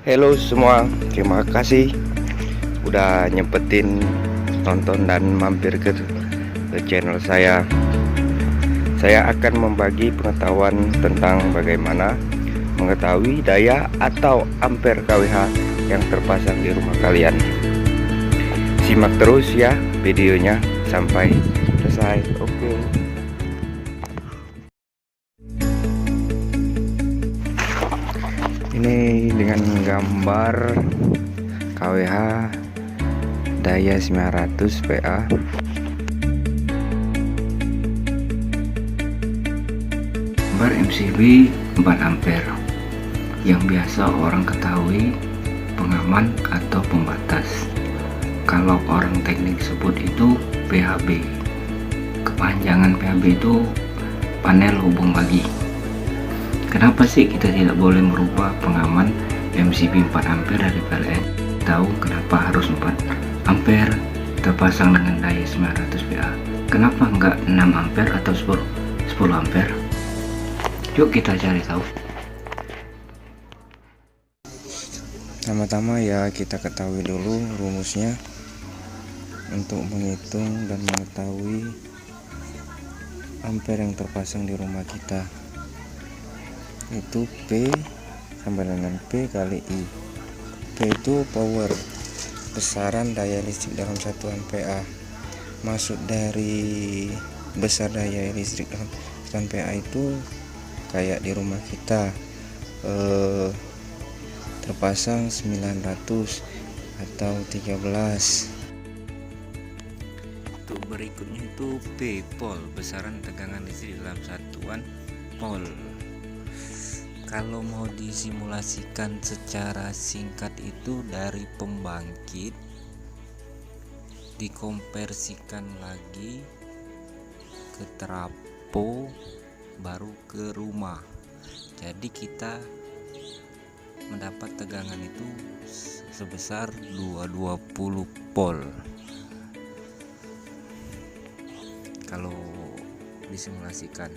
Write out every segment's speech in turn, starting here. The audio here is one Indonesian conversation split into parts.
Halo semua, terima kasih udah nyempetin nonton dan mampir ke channel saya. Saya akan membagi pengetahuan tentang bagaimana mengetahui daya atau ampere kWh yang terpasang di rumah kalian. Simak terus ya videonya sampai selesai. Oke. Ini dengan gambar kWh daya 900 PA. Gambar MCB 4 ampere yang biasa orang ketahui pengaman atau pembatas. Kalau orang teknik sebut itu PHB. Kepanjangan PHB itu panel hubung bagi. Kenapa sih kita tidak boleh merubah pengaman MCB 4 ampere dari PLN? Tahu kenapa harus 4 ampere terpasang dengan daya 900 PA? Kenapa enggak 6 ampere atau 10 ampere? Yuk kita cari tahu. Pertama-tama ya kita ketahui dulu rumusnya untuk menghitung dan mengetahui ampere yang terpasang di rumah kita, itu P sama dengan P kali I. P itu power, besaran daya listrik dalam satuan PA. Maksud dari besar daya listrik dalam satuan PA itu kayak di rumah kita terpasang 900 atau 13. Untuk berikutnya itu P, pol, besaran tegangan listrik dalam satuan pol. Kalau mau disimulasikan secara singkat itu dari pembangkit dikonversikan lagi ke trafo baru ke rumah. Jadi kita mendapat tegangan itu sebesar 220 pol. Kalau disimulasikan,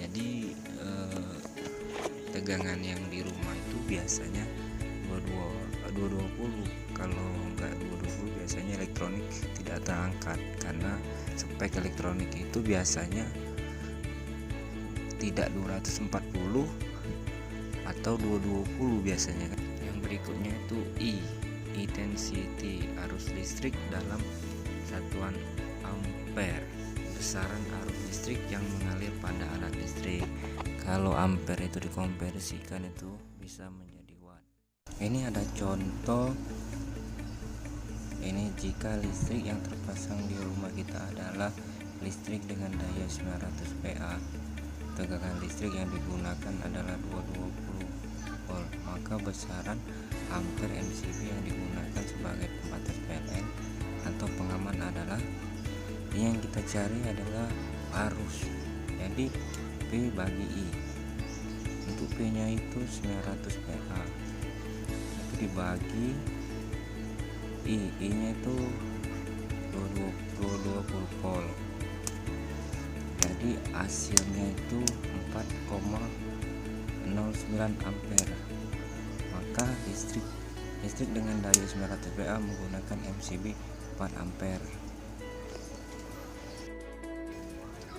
jadi tegangan yang di rumah itu biasanya 220. Kalau enggak 220 biasanya elektronik tidak terangkat, karena spek elektronik itu biasanya tidak 240 atau 220 biasanya. Yang berikutnya itu I, intensity arus listrik dalam satuan ampere, besaran arus listrik yang mengalir pada alat listrik. Kalau ampere itu dikonversikan itu bisa menjadi watt. Ini ada contoh. Ini jika listrik yang terpasang di rumah kita adalah listrik dengan daya 900 PA, tegangan listrik yang digunakan adalah 220 volt, maka besaran ampere MCB yang digunakan sebagai pembatas PLN atau pengaman adalah, ini yang kita cari adalah arus. Jadi P bagi I. Untuk P nya itu 900 PA, itu dibagi I nya itu 220 volt. Jadi hasilnya itu 4,09 ampere. Maka listrik dengan daya 900 PA menggunakan MCB 4 ampere.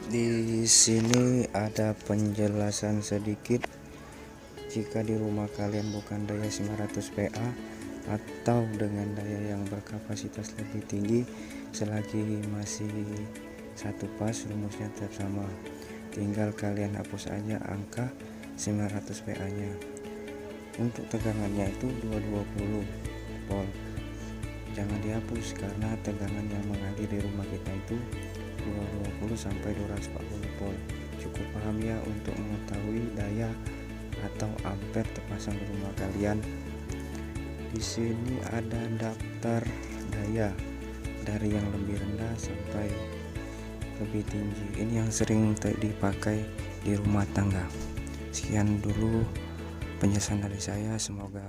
Di sini ada penjelasan sedikit. Jika di rumah kalian bukan daya 900 PA atau dengan daya yang berkapasitas lebih tinggi, selagi masih satu pas, rumusnya tetap sama. Tinggal kalian hapus aja angka 900 PA nya. Untuk tegangannya itu 220 volt. Jangan dihapus karena tegangan yang mengalir di rumah kita itu 220 sampai 240 volt. Cukup paham ya untuk mengetahui daya atau ampere terpasang di rumah kalian. Di sini ada daftar daya dari yang lebih rendah sampai lebih tinggi. Ini yang sering dipakai di rumah tangga. Sekian dulu penjelasan dari saya, semoga